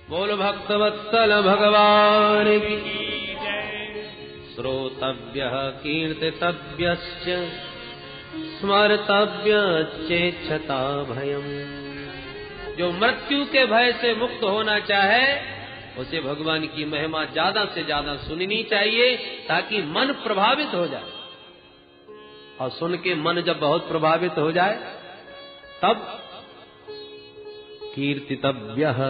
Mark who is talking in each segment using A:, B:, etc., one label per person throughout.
A: बोल भक्तवत्सल भगवान की श्रोतव्यः कीर्तितव्यश्च स्मर्तव्यश्चेच्छता भयम्। जो मृत्यु के भय से मुक्त होना चाहे उसे भगवान की महिमा ज्यादा से ज्यादा सुननी चाहिए, ताकि मन प्रभावित हो जाए। और सुन के मन जब बहुत प्रभावित हो जाए तब कीर्तितव्यः,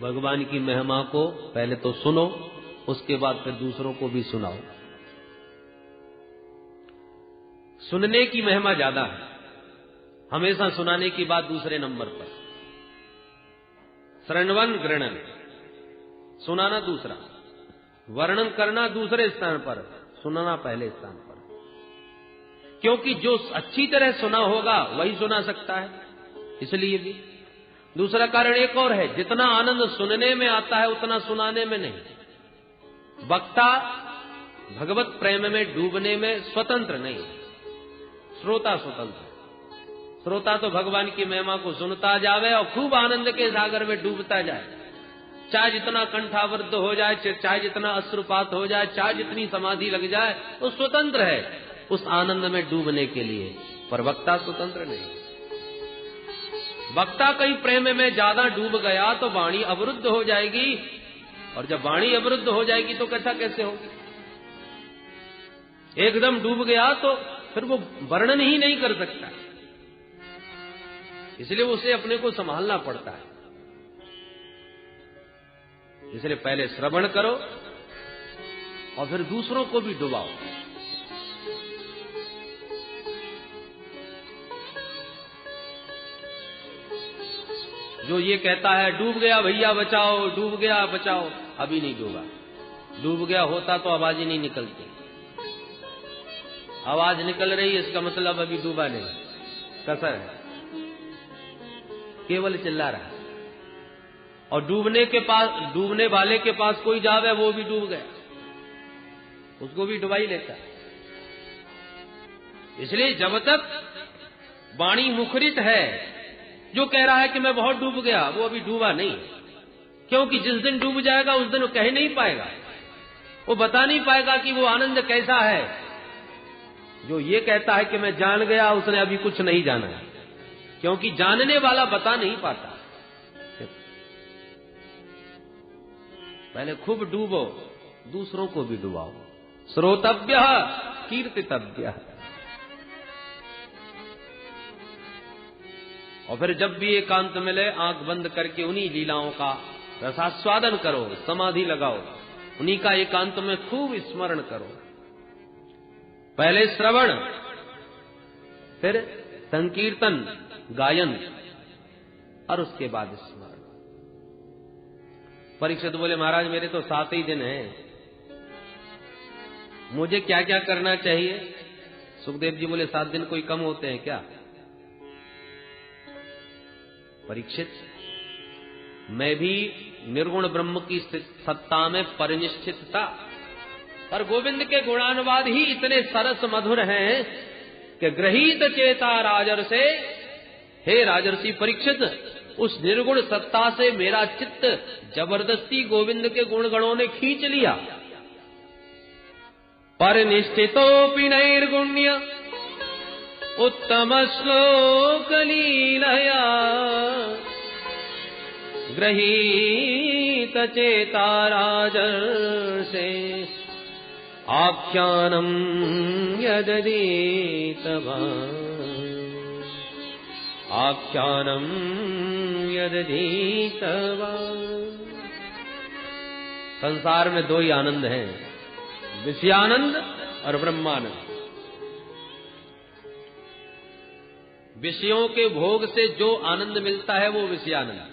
A: भगवान की महिमा को पहले तो सुनो, उसके बाद फिर दूसरों को भी सुनाओ। सुनने की महिमा ज्यादा है, हमेशा सुनाने की बात दूसरे नंबर पर। श्रवण गृणन, सुनाना दूसरा, वर्णन करना दूसरे स्थान पर, सुनाना पहले स्थान पर। क्योंकि जो अच्छी तरह सुना होगा वही सुना सकता है, इसलिए भी। दूसरा कारण एक और है, जितना आनंद सुनने में आता है उतना सुनाने में नहीं। वक्ता भगवत प्रेम में डूबने में स्वतंत्र नहीं, श्रोता स्वतंत्र। श्रोता तो भगवान की महिमा को सुनता जावे और खूब आनंद के सागर में डूबता जाए, चाहे जितना कंठावृत हो जाए, चाहे जितना अश्रुपात हो जाए, चाहे जितनी समाधि लग जाए, वो स्वतंत्र है उस आनंद में डूबने के लिए। पर वक्ता स्वतंत्र नहीं। वक्ता कहीं प्रेम में ज्यादा डूब गया तो वाणी अवरुद्ध हो जाएगी, और जब वाणी अवरुद्ध हो जाएगी तो कथा कैसे होगी? एकदम डूब गया तो फिर वो वर्णन ही नहीं कर सकता, इसलिए उसे अपने को संभालना पड़ता है। इसलिए पहले श्रवण करो और फिर दूसरों को भी डुबाओ। जो ये कहता है डूब गया भैया बचाओ, डूब गया बचाओ, अभी नहीं डूबा। डूब गया होता तो आवाज ही नहीं निकलती। आवाज निकल रही है, इसका मतलब अभी डूबा नहीं, कसर है, केवल चिल्ला रहा है। और डूबने वाले के पास कोई जावे, वो भी डूब गया, उसको भी डुबा ही लेता है। इसलिए जब तक वाणी मुखरित है, जो कह रहा है कि मैं बहुत डूब गया, वो अभी डूबा नहीं। क्योंकि जिस दिन डूब जाएगा उस दिन वो कह नहीं पाएगा, वो बता नहीं पाएगा कि वो आनंद कैसा है। जो ये कहता है कि मैं जान गया, उसने अभी कुछ नहीं जाना है, क्योंकि जानने वाला बता नहीं पाता। पहले खूब डूबो, दूसरों को भी डुबाओ। श्रोतव्यः कीर्तितव्यः। और फिर जब भी एकांत मिले, आंख बंद करके उन्हीं लीलाओं का रसास्वादन करो, समाधि लगाओ, उन्हीं का एकांत में खूब स्मरण करो। पहले श्रवण, फिर संकीर्तन गायन, और उसके बाद स्मरण। परीक्षित बोले महाराज मेरे तो 7 ही दिन हैं, मुझे क्या क्या करना चाहिए? सुखदेव जी बोले 7 दिन कोई कम होते हैं क्या? परीक्षित, मैं भी निर्गुण ब्रह्म की सत्ता में परिनिष्ठित था, पर गोविंद के गुणानुवाद ही इतने सरस मधुर हैं कि गृहीत चेता राजर्षे, हे राजर्षि परीक्षित, उस निर्गुण सत्ता से मेरा चित्त जबरदस्ती गोविंद के गुण गणों ने खींच लिया। परिनिष्ठितोऽपि नैर्गुण्य उत्तम श्लोक लीलया गृहीत चेता राजर्षे आख्यानम यदधीतवान्, आख्यानम यदधीतवान्। संसार में 2 ही आनंद हैं, विषयानंद और ब्रह्मानंद। विषयों के भोग से जो आनंद मिलता है वो विषयानंद,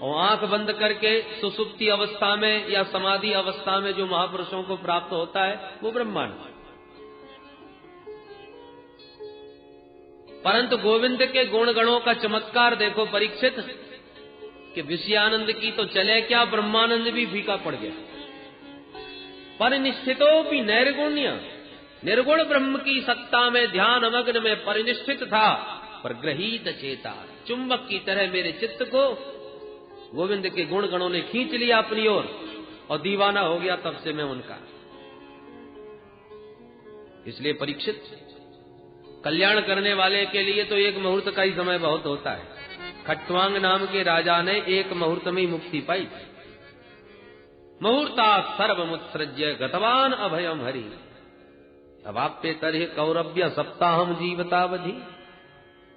A: और आंख बंद करके सुसुप्ति अवस्था में या समाधि अवस्था में जो महापुरुषों को प्राप्त होता है वो ब्रह्मानंद। परंतु गोविंद के गुण गणों का चमत्कार देखो परीक्षित, कि विषयानंद की तो चले क्या, ब्रह्मानंद भी फीका पड़ गया। परिनिष्ठितोऽपि नैर्गुण्य, निर्गुण ब्रह्म की सत्ता में ध्यान मग्न में परिनिष्ठित था, प्रगृहीत चेता, चुंबक की तरह मेरे चित्त को गोविंद के गुण गणों ने खींच लिया अपनी ओर और दीवाना हो गया तब से मैं उनका। इसलिए परीक्षित, कल्याण करने वाले के लिए तो एक मुहूर्त का ही समय बहुत होता है। खट्वांग नाम के राजा ने एक मुहूर्त में ही मुक्ति पाई। मुहूर्ता सर्वमुत्सृज्य गतवान अभयम हरि, अब आप पे तरह कौरव्य सप्ताहम जीवतावधि।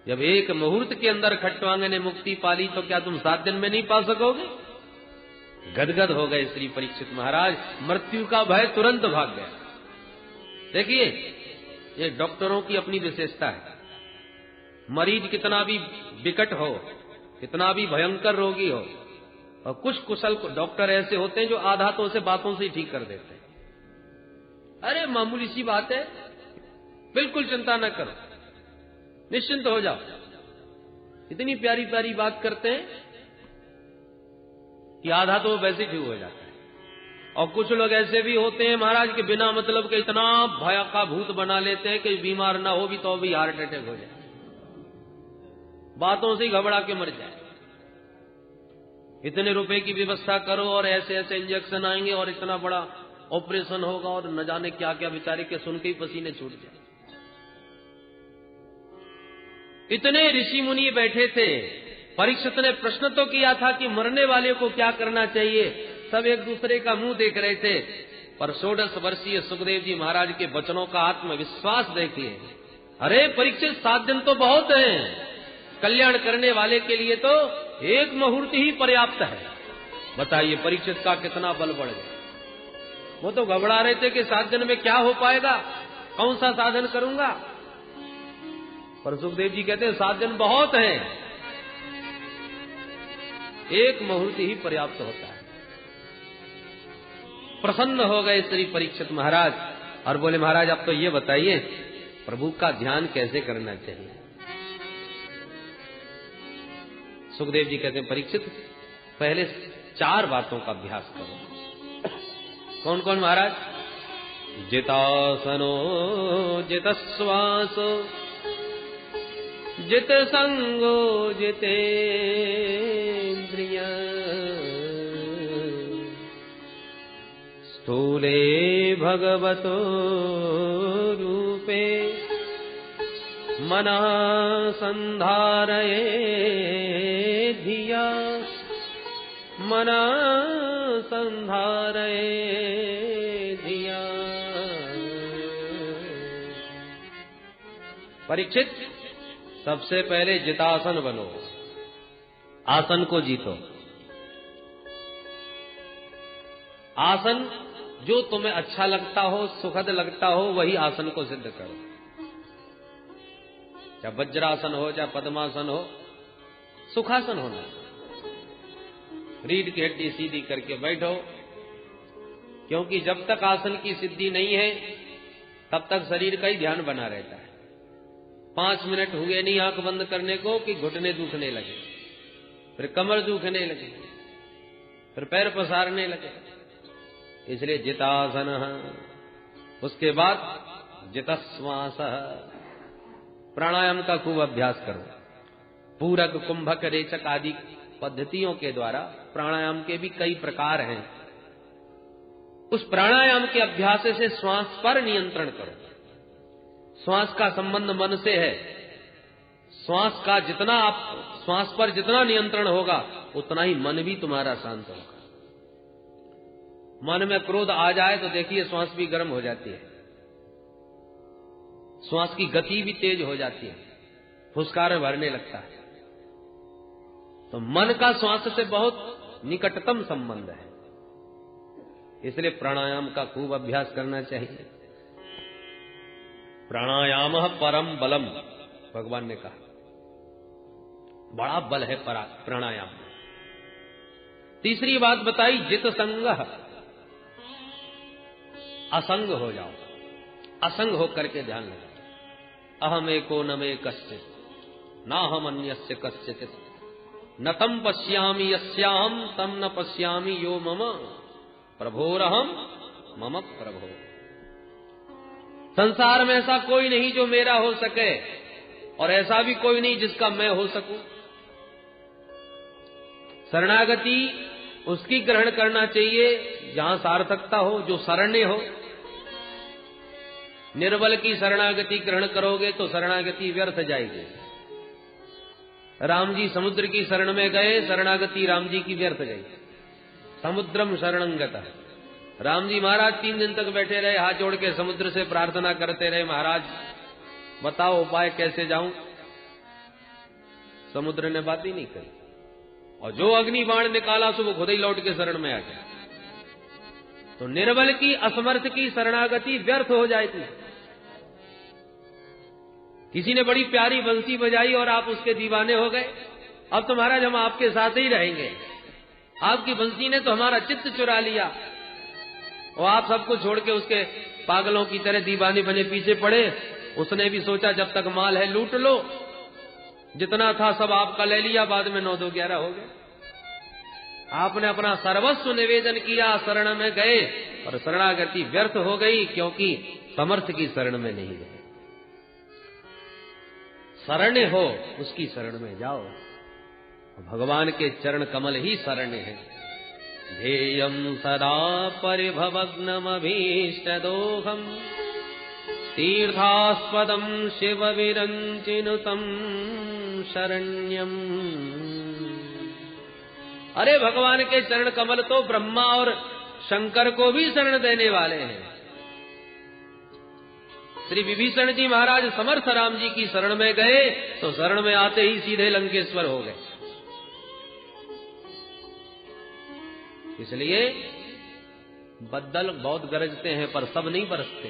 A: जब एक मुहूर्त के अंदर खट्वांग ने मुक्ति पाली तो क्या तुम 7 दिन में नहीं पा सकोगे? गदगद हो गए श्री परीक्षित महाराज, मृत्यु का भय तुरंत भाग गया। देखिए, ये डॉक्टरों की अपनी विशेषता है। मरीज कितना भी विकट हो, कितना भी भयंकर रोगी हो, और कुछ कुशल डॉक्टर ऐसे होते हैं जो आधा तो उसे बातों से ही ठीक कर देते हैं। अरे मामूली सी बात है, बिल्कुल चिंता न करो, निश्चिंत हो जाओ। इतनी प्यारी प्यारी बात करते हैं कि आधा तो वैसे ठीक हो जाता है। और कुछ लोग ऐसे भी होते हैं महाराज के बिना मतलब के इतना भय का भूत बना लेते हैं कि बीमार ना हो भी तो भी हार्ट अटैक हो जाए, बातों से ही घबरा के मर जाए। इतने रुपए की व्यवस्था करो और ऐसे ऐसे इंजेक्शन आएंगे और इतना बड़ा ऑपरेशन होगा और न जाने क्या क्या, बेचारे के सुन के ही पसीने छूट जाए। इतने ऋषि मुनि बैठे थे, परीक्षित ने प्रश्न तो किया था कि मरने वाले को क्या करना चाहिए। सब एक दूसरे का मुंह देख रहे थे, पर 16 वर्षीय सुखदेव जी महाराज के वचनों का आत्मविश्वास देखिए। अरे परीक्षित, 7 दिन तो बहुत हैं, कल्याण करने वाले के लिए तो एक मुहूर्त ही पर्याप्त है। बताइए परीक्षित का कितना बल बढ़ गया। वो तो घबरा रहे थे कि 7 दिन में क्या हो पाएगा, कौन सा साधन करूंगा। पर सुखदेव जी कहते हैं 7 दिन बहुत हैं, एक मुहूर्त ही पर्याप्त होता है। प्रसन्न हो गए श्री परीक्षित महाराज और बोले, महाराज आप तो ये बताइए प्रभु का ध्यान कैसे करना चाहिए। सुखदेव जी कहते हैं, परीक्षित पहले 4 बातों का अभ्यास करो। कौन कौन महाराज? जितासनो जितश्वासो जित संगो जितेन्द्रिय स्थूले भगवतो रूपे मनः संधारये धिया मनः संधारये धिया। परीक्षित, सबसे पहले जितासन बनो, आसन को जीतो। आसन जो तुम्हें अच्छा लगता हो, सुखद लगता हो, वही आसन को सिद्ध करो। चाहे वज्रासन हो, चाहे पद्मासन हो, सुखासन होना। रीढ़ की हड्डी सीधी करके बैठो, क्योंकि जब तक आसन की सिद्धि नहीं है तब तक शरीर का ही ध्यान बना रहता है। 5 मिनट हुए नहीं आंख बंद करने को कि घुटने दुखने लगे, फिर कमर दुखने लगे, फिर पैर पसारने लगे। इसलिए जितासन, उसके बाद जितश्वास, प्राणायाम का खूब अभ्यास करो। पूरक, कुंभक, रेचक आदि पद्धतियों के द्वारा प्राणायाम के भी कई प्रकार हैं। उस प्राणायाम के अभ्यास से श्वास पर नियंत्रण करो। श्वास का संबंध मन से है। श्वास पर जितना नियंत्रण होगा उतना ही मन भी तुम्हारा शांत होगा। मन में क्रोध आ जाए तो देखिए श्वास भी गर्म हो जाती है, श्वास की गति भी तेज हो जाती है, फुसकार भरने लगता है। तो मन का श्वास से बहुत निकटतम संबंध है। इसलिए प्राणायाम का खूब अभ्यास करना चाहिए। प्राणायाम परम बलम, भगवान ने कहा बड़ा बल है प्राणायाम में। तीसरी बात बताई, जित संग, असंग हो जाओ, असंग होकर के ध्यान लगाओ। अहम एको न मे कश्चित ना हम अन्यस्य कश्चित न तम पश्यामि यस्याहम तम न पश्यामि यो मम प्रभोरहम मम प्रभो। संसार में ऐसा कोई नहीं जो मेरा हो सके, और ऐसा भी कोई नहीं जिसका मैं हो सकूं। शरणागति उसकी ग्रहण करना चाहिए जहां सार्थकता हो, जो शरण्य हो। निर्बल की शरणागति ग्रहण करोगे तो शरणागति व्यर्थ जाएगी। राम जी समुद्र की शरण में गए, शरणागति राम जी की व्यर्थ गई। समुद्रम शरणंगता। राम जी महाराज 3 दिन तक बैठे रहे, हाथ जोड़ के समुद्र से प्रार्थना करते रहे, महाराज बताओ उपाय कैसे जाऊं। समुद्र ने बात ही नहीं करी, और जो अग्नि बाण निकाला सो वो खुद ही लौट के शरण में आ गया। तो निर्बल की, असमर्थ की शरणागति व्यर्थ हो जाएगी। किसी ने बड़ी प्यारी बंसी बजाई और आप उसके दीवाने हो गए, अब तो महाराज हम आपके साथ ही रहेंगे, आपकी बंसी ने तो हमारा चित्त चुरा लिया। और आप सबको छोड़ के उसके पागलों की तरह दीवाने बने पीछे पड़े। उसने भी सोचा जब तक माल है लूट लो, जितना था सब आपका ले लिया, बाद में 9 2 11 हो गए। आपने अपना सर्वस्व निवेदन किया, शरण में गए और शरणागति व्यर्थ हो गई, क्योंकि समर्थ की शरण में नहीं गए। शरण्य हो उसकी शरण में जाओ। भगवान के चरण कमल ही शरण्य है। ध्येयं सदा परिभवग्नमभीष्टदोहम् तीर्थास्पदं शिव विरञ्चिनुतं शरण्यम्। अरे भगवान के चरण कमल तो ब्रह्मा और शंकर को भी शरण देने वाले हैं। श्री विभीषण जी महाराज समर्थ राम जी की शरण में गए तो शरण में आते ही सीधे लंकेश्वर हो गए। इसलिए बद्दल बहुत गरजते हैं पर सब नहीं बरसते।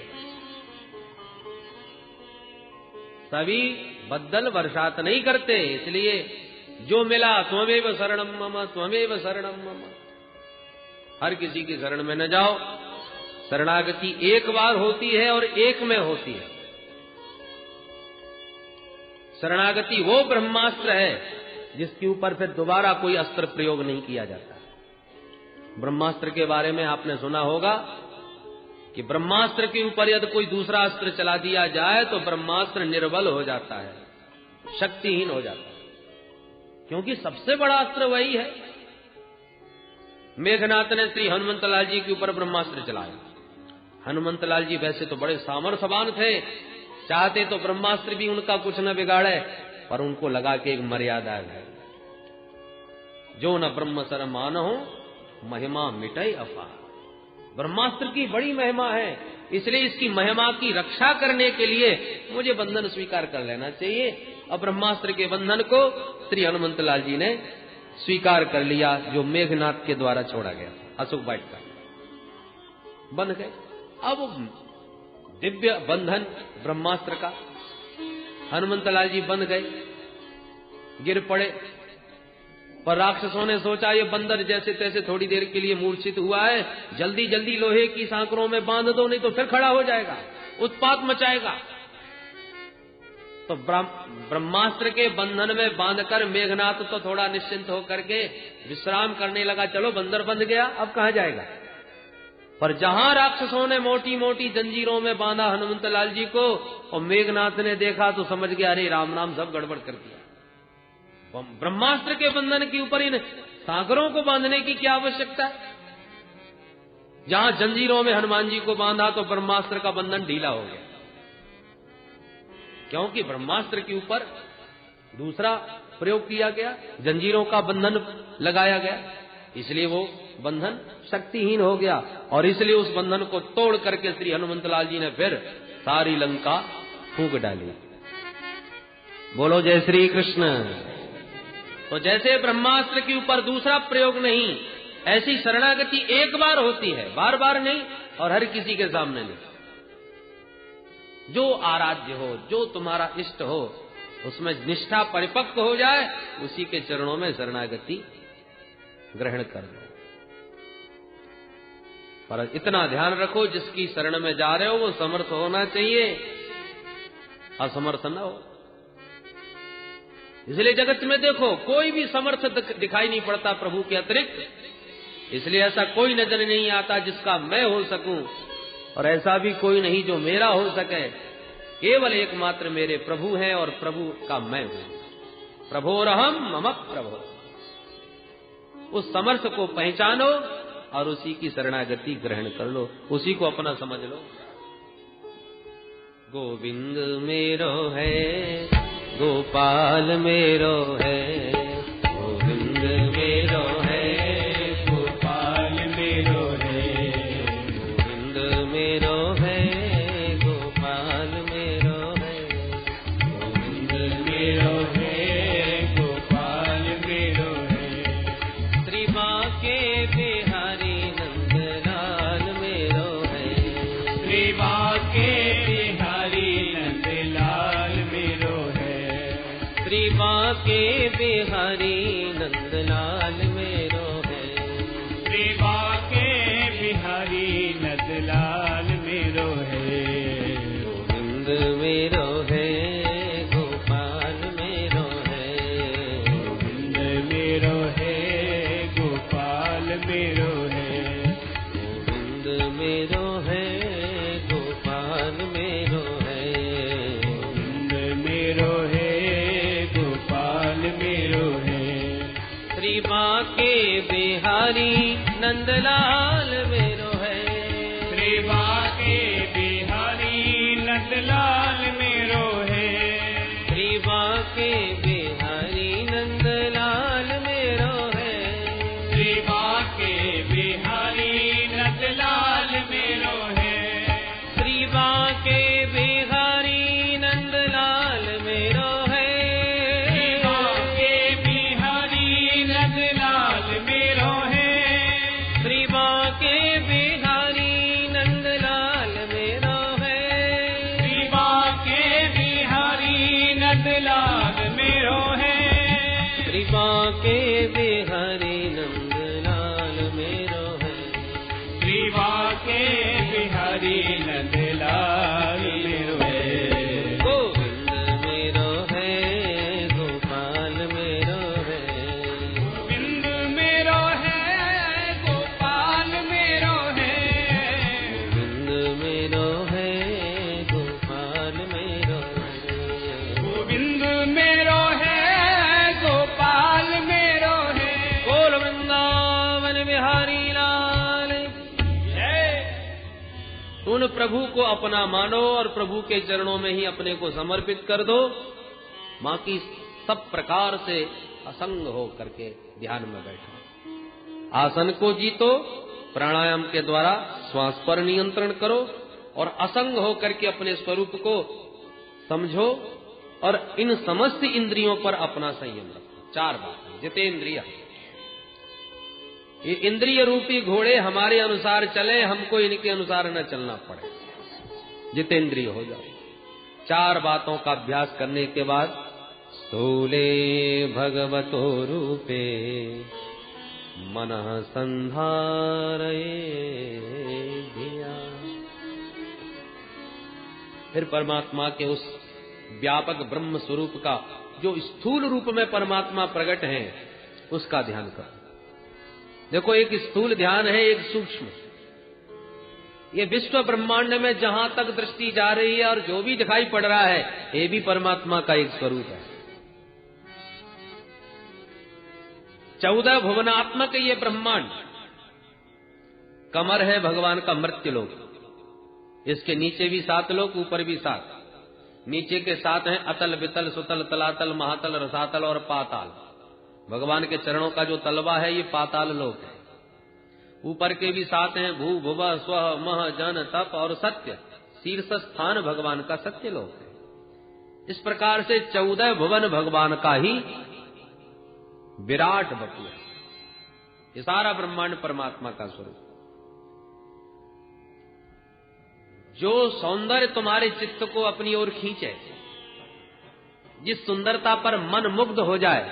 A: सभी बद्दल बरसात नहीं करते। इसलिए जो मिला त्वमेव शरणम मम, त्वमेव शरणम मम। हर किसी की शरण में न जाओ। शरणागति एक बार होती है और एक में होती है। शरणागति वो ब्रह्मास्त्र है जिसके ऊपर फिर दोबारा कोई अस्त्र प्रयोग नहीं किया जाता। ब्रह्मास्त्र के बारे में आपने सुना होगा कि ब्रह्मास्त्र के ऊपर यदि कोई दूसरा अस्त्र चला दिया जाए तो ब्रह्मास्त्र निर्बल हो जाता है, शक्तिहीन हो जाता है, क्योंकि सबसे बड़ा अस्त्र वही है। मेघनाथ ने श्री हनुमंतलाल जी के ऊपर ब्रह्मास्त्र चलाया। हनुमंतलाल जी वैसे तो बड़े सामर्थ्यवान थे, चाहते तो ब्रह्मास्त्र भी उनका कुछ न बिगाड़े, पर उनको लगा कि एक मर्यादा है। जो न ब्रह्म सर मानो महिमा मिटाई अपार। ब्रह्मास्त्र की बड़ी महिमा है, इसलिए इसकी महिमा की रक्षा करने के लिए मुझे बंधन स्वीकार कर लेना चाहिए। अब ब्रह्मास्त्र के बंधन को श्री हनुमंतलाल जी ने स्वीकार कर लिया, जो मेघनाथ के द्वारा छोड़ा गया, अशोक वाइट का बंध गए। अब दिव्य बंधन ब्रह्मास्त्र का, हनुमंतलाल जी बंध गए, गिर पड़े। पर राक्षसों ने सोचा ये बंदर जैसे तैसे थोड़ी देर के लिए मूर्छित हुआ है, जल्दी जल्दी लोहे की सांकरों में बांध दो, नहीं तो फिर खड़ा हो जाएगा, उत्पात मचाएगा। तो ब्रह्मास्त्र के बंधन में बांधकर मेघनाथ तो थोड़ा निश्चिंत होकर के विश्राम करने लगा। चलो बंदर बंध गया, अब कहां जाएगा। पर जहां राक्षसों ने मोटी मोटी जंजीरों में बांधा हनुमंतलाल जी को, और मेघनाथ ने देखा तो समझ गया अरे राम नाम सब गड़बड़ कर दिया। ब्रह्मास्त्र के बंधन के ऊपर इन सागरों को बांधने की क्या आवश्यकता है। जहां जंजीरों में हनुमान जी को बांधा तो ब्रह्मास्त्र का बंधन ढीला हो गया, क्योंकि ब्रह्मास्त्र के ऊपर दूसरा प्रयोग किया गया, जंजीरों का बंधन लगाया गया, इसलिए वो बंधन शक्तिहीन हो गया। और इसलिए उस बंधन को तोड़ करके श्री हनुमंतलाल जी ने फिर सारी लंका फूंक डाली। बोलो जय श्री कृष्ण। तो जैसे ब्रह्मास्त्र के ऊपर दूसरा प्रयोग नहीं, ऐसी शरणागति एक बार होती है, बार बार नहीं, और हर किसी के सामने नहीं। जो आराध्य हो, जो तुम्हारा इष्ट हो, उसमें निष्ठा परिपक्व हो जाए, उसी के चरणों में शरणागति ग्रहण कर लो। पर इतना ध्यान रखो, जिसकी शरण में जा रहे हो वो समर्थ होना चाहिए, असमर्थ न हो। इसलिए जगत में देखो कोई भी समर्थ दिखाई नहीं पड़ता प्रभु के अतिरिक्त। इसलिए ऐसा कोई नजर नहीं आता जिसका मैं हो सकूं, और ऐसा भी कोई नहीं जो मेरा हो सके। केवल एकमात्र मेरे प्रभु हैं और प्रभु का मैं हूं। प्रभोरहम मम प्रभो। उस समर्थ को पहचानो और उसी की शरणागति ग्रहण कर लो, उसी को अपना समझ लो। गोविंद मेरो है, गोपाल मेरो है, गोविंद मेरो है, गोपाल मेरो है, गोविंद मेरो है, गोपाल मेरो है, गोविंद मेरो है, गोपाल मेरो है। श्री बांके बिहारी नंदलाल मेरो है, श्री बांके श्री बांके बिहारी नंदलाल मेरो है, श्री बांके बिहारी नंदलाल मेरो है। गोविंद मेरो है, गोपाल मेरो है, गोविंद मेरो है, गोपाल मेरो है, गोविंद मेरो है, गोपाल मेरो है, गोविंद मेरो है, मेरो है। श्री बांके बिहारी नंदलाल मेरो है, श्री बांके बिहारी नंदलाल मेरो है, श्री बांके बिहारी नंदलाल मेरो है, श्री बांके बिहारी नंदलाल मेरो है, श्री बांके बिहारी नंदलाल मेरो है, श्री बांके बिहारी नंदलाल मेरो है, श्री बांके बिहारी नंदलाल मेरो है, श्री बांके बिहारी नंदलाल मेरो है, श्री बांके बिहारी नंदलाल मेरो है। गोविंद मेरो है, गोपाल मेरो है, गोविंद मेरो है, गोपाल मेरो है, गोविंद मेरो है, गोपाल मेरो है, गोविंद मेरो है, गोपाल मेरो है। बोल वृंदावन बिहारी लाल जय। उन प्रभु को अपना मानो और प्रभु के चरणों में ही अपने को समर्पित कर दो। बाकी सब प्रकार से असंग हो करके ध्यान में बैठो। आसन को जीतो, प्राणायाम के द्वारा श्वास पर नियंत्रण करो और असंग हो करके अपने स्वरूप को समझो और इन समस्त इंद्रियों पर अपना संयम रखो। 4 बातें। जितेंद्रिय, ये इंद्रिय रूपी घोड़े हमारे अनुसार चले, हमको इनके अनुसार न चलना पड़े। जितेंद्रिय हो जाओ। 4 बातों का अभ्यास करने के बाद स्थूले भगवतो रूपे मनः संधारये धिया। फिर परमात्मा के उस व्यापक ब्रह्म स्वरूप का जो स्थूल रूप में परमात्मा प्रकट है उसका ध्यान करो। देखो, एक स्थूल ध्यान है, एक सूक्ष्म। ये विश्व ब्रह्मांड में जहां तक दृष्टि जा रही है और जो भी दिखाई पड़ रहा है ये भी परमात्मा का एक स्वरूप है। 14 भुवनात्मक ये ब्रह्मांड। कमर है भगवान का मर्त्यलोक, इसके नीचे भी 7 लोक, ऊपर भी 7। नीचे के 7 हैं अतल, वितल, सुतल, तलातल, महातल, रसातल और पाताल। भगवान के चरणों का जो तलवा है ये पाताल लोक है। ऊपर के भी 7 हैं भू, भुवा, स्व, मह, जन, तप और सत्य। शीर्ष स्थान भगवान का सत्य लोक है। इस प्रकार से 14 भुवन भगवान का ही विराट वपु है। ये सारा ब्रह्मांड परमात्मा का स्वरूप। जो सौंदर्य तुम्हारे चित्त को अपनी ओर खींचे, जिस सुंदरता पर मन मुग्ध हो जाए,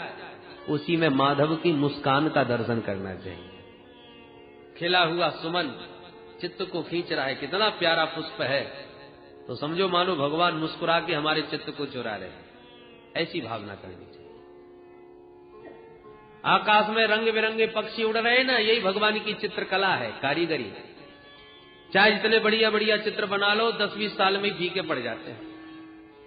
A: उसी में माधव की मुस्कान का दर्शन करना चाहिए। खिला हुआ सुमन चित्त को खींच रहा है, कितना प्यारा पुष्प है, तो समझो मानो भगवान मुस्कुरा के हमारे चित्त को चुरा रहे हैं। ऐसी भावना करनी चाहिए। आकाश में रंग बिरंगे पक्षी उड़ रहे हैं ना, यही भगवान की चित्रकला है, कारीगरी है। चाहे जितने बढ़िया बढ़िया चित्र बना लो, 10-20 साल में फीके पड़ जाते हैं।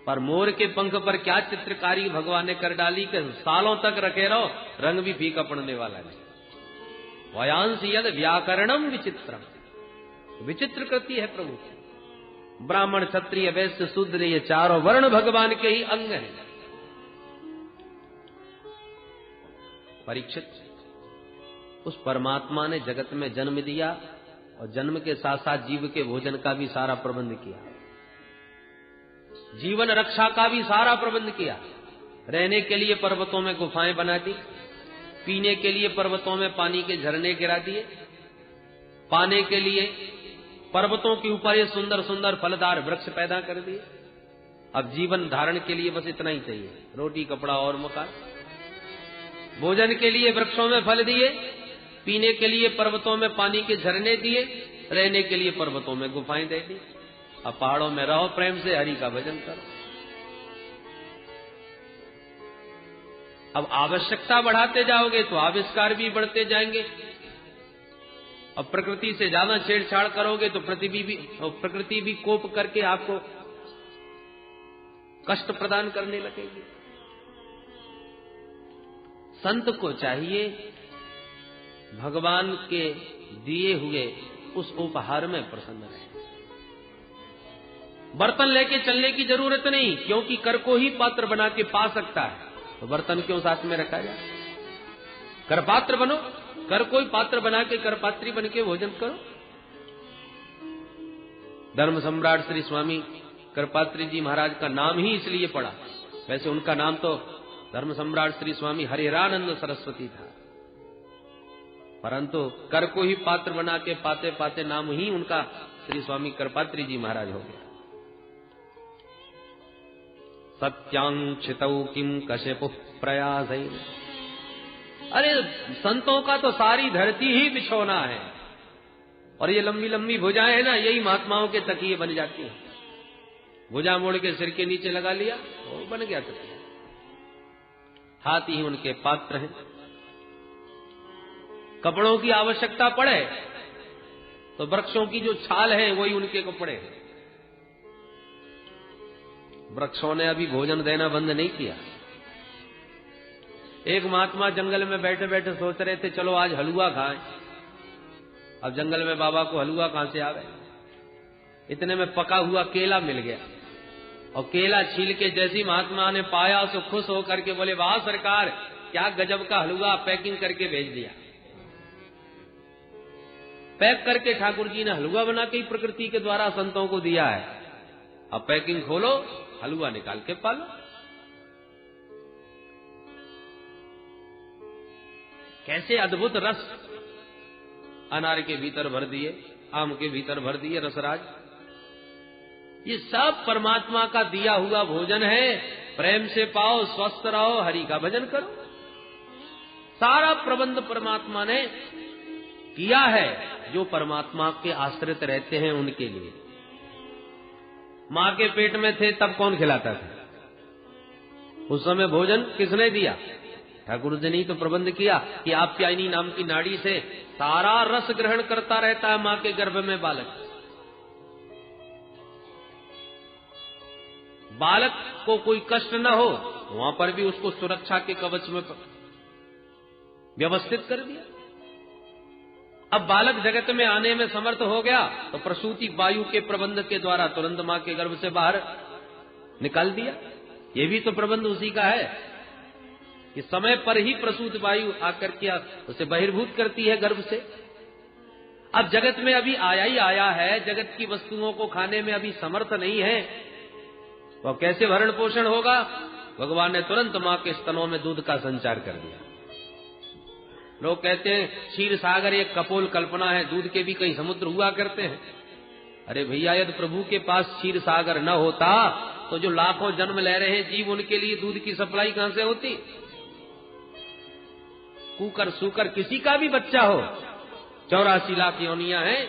A: पर मोर के पंख पर क्या चित्रकारी भगवान ने कर डाली कि सालों तक रखे रहो, रंग भी फीका पड़ने वाला नहीं। वयांश यद व्याकरणम विचित्रम, विचित्र कृति है प्रभु की। ब्राह्मण क्षत्रिय वैश्य शूद्र ये चारों वर्ण भगवान के ही अंग हैं। परीक्षित, उस परमात्मा ने जगत में जन्म दिया और जन्म के साथ साथ जीव के भोजन का भी सारा प्रबंध किया, जीवन रक्षा का भी सारा प्रबंध किया। रहने के लिए पर्वतों में गुफाएं बना दी, पीने के लिए पर्वतों में पानी के झरने गिरा दिए, पाने के लिए पर्वतों के ऊपर ये सुंदर सुंदर फलदार वृक्ष पैदा कर दिए। अब जीवन धारण के लिए बस इतना ही चाहिए, रोटी कपड़ा और मकान। भोजन के लिए वृक्षों में फल दिए, पीने के लिए पर्वतों में पानी के झरने दिए, रहने के लिए पर्वतों में गुफाएं दे दी। अब पहाड़ों में रहो, प्रेम से हरि का भजन करो। अब आवश्यकता बढ़ाते जाओगे तो आविष्कार भी बढ़ते जाएंगे। अब प्रकृति से ज्यादा छेड़छाड़ करोगे तो प्रकृति भी कोप करके आपको कष्ट प्रदान करने लगेगी। संत को चाहिए भगवान के दिए हुए उस उपहार में प्रसन्न रहे। बर्तन लेके चलने की जरूरत नहीं, क्योंकि कर को ही पात्र बना के पा सकता है, तो बर्तन क्यों साथ में रखा जाए। कर पात्र बनो, कर कोई पात्र बना के कर पात्री बन के भोजन करो। धर्म सम्राट श्री स्वामी करपात्री जी महाराज का नाम ही इसलिए पड़ा, वैसे उनका नाम तो धर्म सम्राट श्री स्वामी हरिहरानंद सरस्वती था, परंतु कर को ही पात्र बना के पाते पाते नाम ही उनका श्री स्वामी करपात्री जी महाराज हो गया। सत्यांक्षितौ किम कश्यपु प्रयासैः, अरे संतों का तो सारी धरती ही बिछोना है, और ये लंबी लंबी भुजाएं है ना, यही महात्माओं के तकिए बन जाती हैं। भुजा मोड़ के सिर के नीचे लगा लिया, वो बन गया तकिया। हाथ ही उनके पात्र हैं। कपड़ों की आवश्यकता पड़े तो वृक्षों की जो छाल है वही उनके कपड़े हैं। वृक्षों ने अभी भोजन देना बंद नहीं किया। एक महात्मा जंगल में बैठे बैठे सोच रहे थे चलो आज हलवा खाएं। अब जंगल में बाबा को हलवा कहां से आ गए, इतने में पका हुआ केला मिल गया, और केला छील के जैसी महात्मा ने पाया तो खुश होकर के बोले वाह सरकार, क्या गजब का हलवा, पैकिंग करके भेज दिया। पैक करके ठाकुर जी ने हलवा बना के प्रकृति के द्वारा संतों को दिया है। अब पैकिंग खोलो, हलवा निकाल के पालो। कैसे अद्भुत रस अनार के भीतर भर दिए, आम के भीतर भर दिए रसराज। ये सब परमात्मा का दिया हुआ भोजन है। प्रेम से पाओ, स्वस्थ रहो, हरि का भजन करो। सारा प्रबंध परमात्मा ने किया है जो परमात्मा के आश्रित रहते हैं उनके लिए। मां के पेट में थे तब कौन खिलाता था? उस समय भोजन किसने दिया? ठाकुर जी ने ही तो प्रबंध किया कि आप्यायनी नाम की नाड़ी से सारा रस ग्रहण करता रहता है मां के गर्भ में बालक। बालक को कोई कष्ट न हो, वहां पर भी उसको सुरक्षा के कवच में व्यवस्थित कर दिया। अब बालक जगत में आने में समर्थ हो गया तो प्रसूति वायु के प्रबंध के द्वारा तुरंत मां के गर्भ से बाहर निकाल दिया। ये भी तो प्रबंध उसी का है कि समय पर ही प्रसूत वायु आकर के उसे बहिर्भूत करती है गर्भ से। अब जगत में अभी आया ही आया है, जगत की वस्तुओं को खाने में अभी समर्थ नहीं है, तो कैसे भरण पोषण होगा? भगवान ने तुरंत मां के स्तनों में दूध का संचार कर दिया। लोग कहते हैं क्षीर सागर एक कपोल कल्पना है, दूध के भी कई समुद्र हुआ करते हैं। अरे भैया, यदि प्रभु के पास क्षीर सागर न होता तो जो लाखों जन्म ले रहे हैं जीव, उनके लिए दूध की सप्लाई कहां से होती? कुकर सुकर किसी का भी बच्चा हो, 84 लाख योनियां हैं,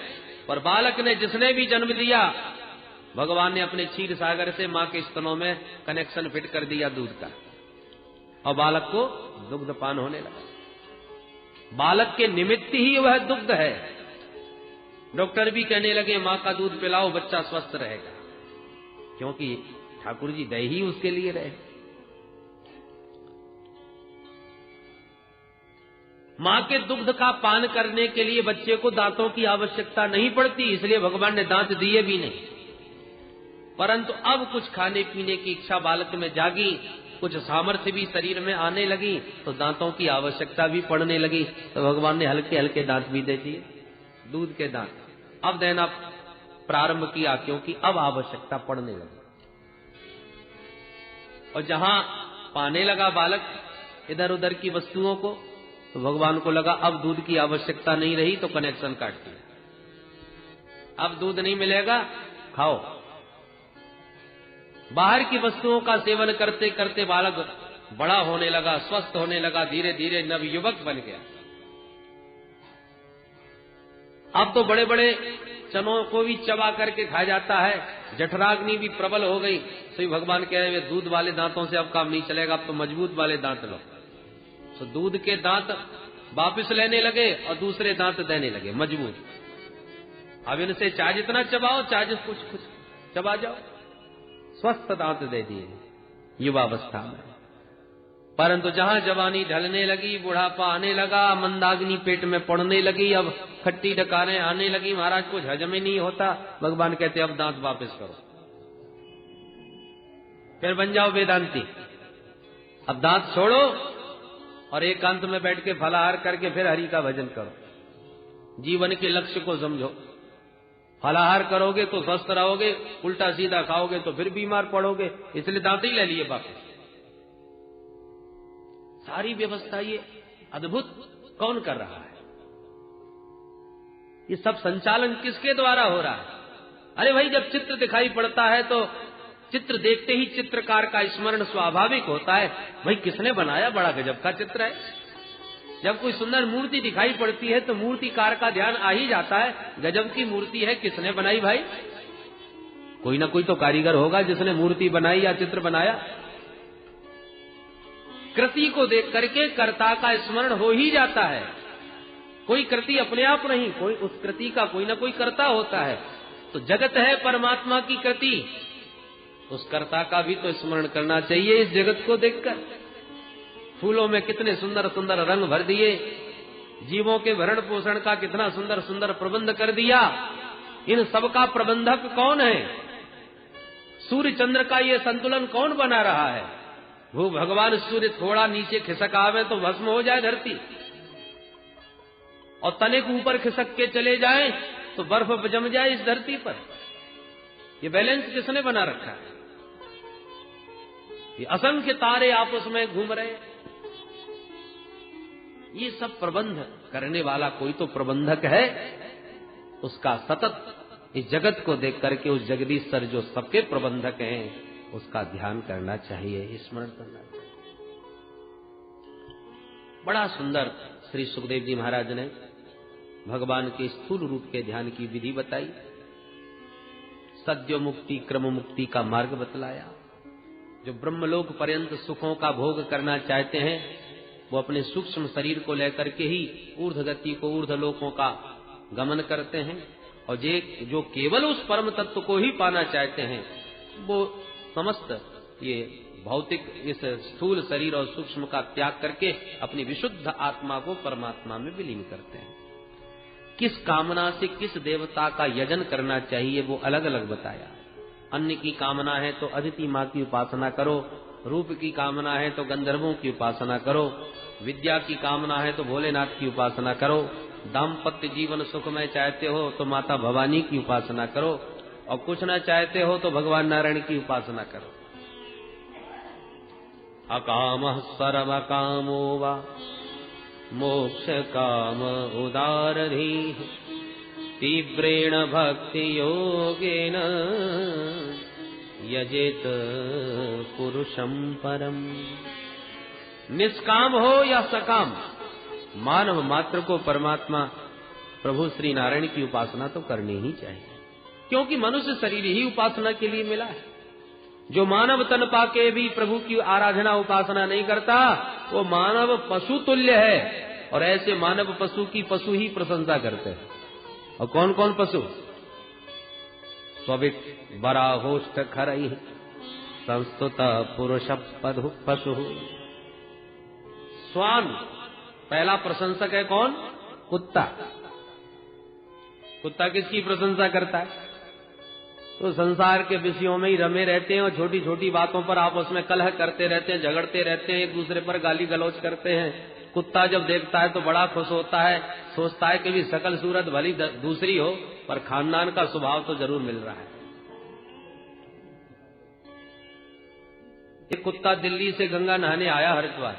A: पर बालक ने जिसने भी जन्म दिया, भगवान ने अपने क्षीर सागर से मां के स्तनों में कनेक्शन फिट कर दिया दूध का, और बालक को दुग्ध पान होने लगा। बालक के निमित्त ही वह दुग्ध है। डॉक्टर भी कहने लगे मां का दूध पिलाओ, बच्चा स्वस्थ रहेगा, क्योंकि ठाकुर जी दही ही उसके लिए रहे। मां के दुग्ध का पान करने के लिए बच्चे को दांतों की आवश्यकता नहीं पड़ती, इसलिए भगवान ने दांत दिए भी नहीं। परंतु अब कुछ खाने पीने की इच्छा बालक में जागी, कुछ सामर्थ्य भी शरीर में आने लगी, तो दांतों की आवश्यकता भी पड़ने लगी। तो भगवान ने हल्के हल्के दांत भी दे दिए, दूध के दांत अब देना प्रारंभ किया, क्योंकि अब आवश्यकता पड़ने लगी। और जहां पाने लगा बालक इधर उधर की वस्तुओं को, तो भगवान को लगा अब दूध की आवश्यकता नहीं रही, तो कनेक्शन काट दिया। अब दूध नहीं मिलेगा, खाओ। बाहर की वस्तुओं का सेवन करते करते बालक बड़ा होने लगा, स्वस्थ होने लगा, धीरे धीरे नवयुवक बन गया। अब तो बड़े बड़े चनों को भी चबा करके खा जाता है, जठराग्नि भी प्रबल हो गई। तो भगवान कह रहे दूध वाले दांतों से अब काम नहीं चलेगा, अब तो मजबूत वाले दांत लो। तो दूध के दांत वापिस लेने लगे और दूसरे दांत देने लगे मजबूत। अब इनसे चाहे जितना चबाओ, चाहे कुछ कुछ चबा जाओ, स्वस्थ दांत दे दिए युवावस्था में। परंतु जहां जवानी ढलने लगी, बुढ़ापा आने लगा, मंदाग्नि पेट में पड़ने लगी, अब खट्टी डकारें आने लगी, महाराज कुछ हजम ही नहीं होता। भगवान कहते अब दांत वापस करो, फिर बन जाओ वेदांती। अब दांत छोड़ो और एकांत में बैठ के फलाहार करके फिर हरि का भजन करो। जीवन के लक्ष्य को समझो। फलाहार करोगे तो स्वस्थ रहोगे, उल्टा सीधा खाओगे तो फिर बीमार पड़ोगे, इसलिए दांत ही ले लिए वापस। सारी व्यवस्था ये अद्भुत कौन कर रहा है? ये सब संचालन किसके द्वारा हो रहा है? अरे भाई, जब चित्र दिखाई पड़ता है तो चित्र देखते ही चित्रकार का स्मरण स्वाभाविक होता है। भाई किसने बनाया, बड़ा गजब का चित्र है। जब कोई सुंदर मूर्ति दिखाई पड़ती है तो मूर्तिकार का ध्यान आ ही जाता है, गजब की मूर्ति है, किसने बनाई भाई? कोई ना कोई तो कारीगर होगा जिसने मूर्ति बनाई या चित्र बनाया। कृति को देख करके कर्ता का स्मरण हो ही जाता है। कोई कृति अपने आप नहीं, कोई उस कृति का कोई ना कोई कर्ता होता है। तो जगत है परमात्मा की कृति, उस कर्ता का भी तो स्मरण करना चाहिए। इस जगत को देखकर फूलों में कितने सुंदर सुंदर रंग भर दिए, जीवों के भरण पोषण का कितना सुंदर सुंदर प्रबंध कर दिया। इन सबका प्रबंधक कौन है? सूर्य चंद्र का ये संतुलन कौन बना रहा है? वो भगवान सूर्य थोड़ा नीचे खिसक आवे तो भस्म हो जाए धरती, और तनिक ऊपर खिसक के चले जाए तो बर्फ जम जाए इस धरती पर। ये बैलेंस किसने बना रखा है? ये असंख्य तारे आपस में घूम रहे, ये सब प्रबंध करने वाला कोई तो प्रबंधक है। उसका सतत इस जगत को देख करके उस जगदीश्वर जो सबके प्रबंधक हैं उसका ध्यान करना चाहिए, स्मरण करना चाहिए। बड़ा सुंदर श्री सुखदेव जी महाराज ने भगवान के स्थूल रूप के ध्यान की विधि बताई, सद्य मुक्ति क्रम मुक्ति का मार्ग बतलाया। जो ब्रह्मलोक पर्यंत सुखों का भोग करना चाहते हैं वो अपने सूक्ष्म शरीर को लेकर के ही ऊर्ध्व गति को, ऊर्ध्व लोकों का गमन करते हैं, और जो केवल उस परम तत्व को ही पाना चाहते हैं वो समस्त ये भौतिक इस स्थूल शरीर और सूक्ष्म का त्याग करके अपनी विशुद्ध आत्मा को परमात्मा में विलीन करते हैं। किस कामना से किस देवता का यजन करना चाहिए वो अलग अलग बताया। अन्न की कामना है तो अदिति माँ की उपासना करो, रूप की कामना है तो गंधर्वों की उपासना करो, विद्या की कामना है तो भोलेनाथ की उपासना करो, दाम्पत्य जीवन सुखमय चाहते हो तो माता भवानी की उपासना करो, और कुछ ना चाहते हो तो भगवान नारायण की उपासना करो। अकामः सर्व कामो वा मोक्ष काम उदारधीः तीव्रेण भक्ति योगेन यजेत पुरुषं परम। निष्काम हो या सकाम, मानव मात्र को परमात्मा प्रभु श्री नारायण की उपासना तो करनी ही चाहिए, क्योंकि मनुष्य शरीर ही उपासना के लिए मिला है। जो मानव तन पाके भी प्रभु की आराधना उपासना नहीं करता वो मानव पशु तुल्य है, और ऐसे मानव पशु की पशु ही प्रशंसा करते हैं। और कौन कौन पशु? स्वविक बराहोष्ठ खरई संस्तुत पुरुष पशु। स्वान पहला प्रशंसक है कौन? कुत्ता। कुत्ता किसकी प्रशंसा करता है? तो संसार के विषयों में ही रमे रहते हैं और छोटी छोटी बातों पर आपस में कलह करते रहते हैं, झगड़ते रहते हैं, एक दूसरे पर गाली गलौज करते हैं। कुत्ता जब देखता है तो बड़ा खुश होता है, सोचता है कि भी शकल सूरत भली दूसरी हो पर खानदान का स्वभाव तो जरूर मिल रहा है। एक कुत्ता दिल्ली से गंगा नहाने आया हरिद्वार,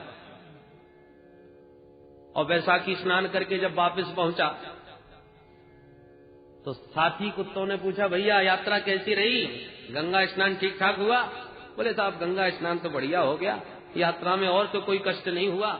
A: और बैसाखी स्नान करके जब वापस पहुंचा तो साथी कुत्तों ने पूछा, भैया यात्रा कैसी रही, गंगा स्नान ठीक ठाक हुआ? बोले साहब गंगा स्नान तो बढ़िया हो गया, यात्रा में और तो कोई कष्ट नहीं हुआ।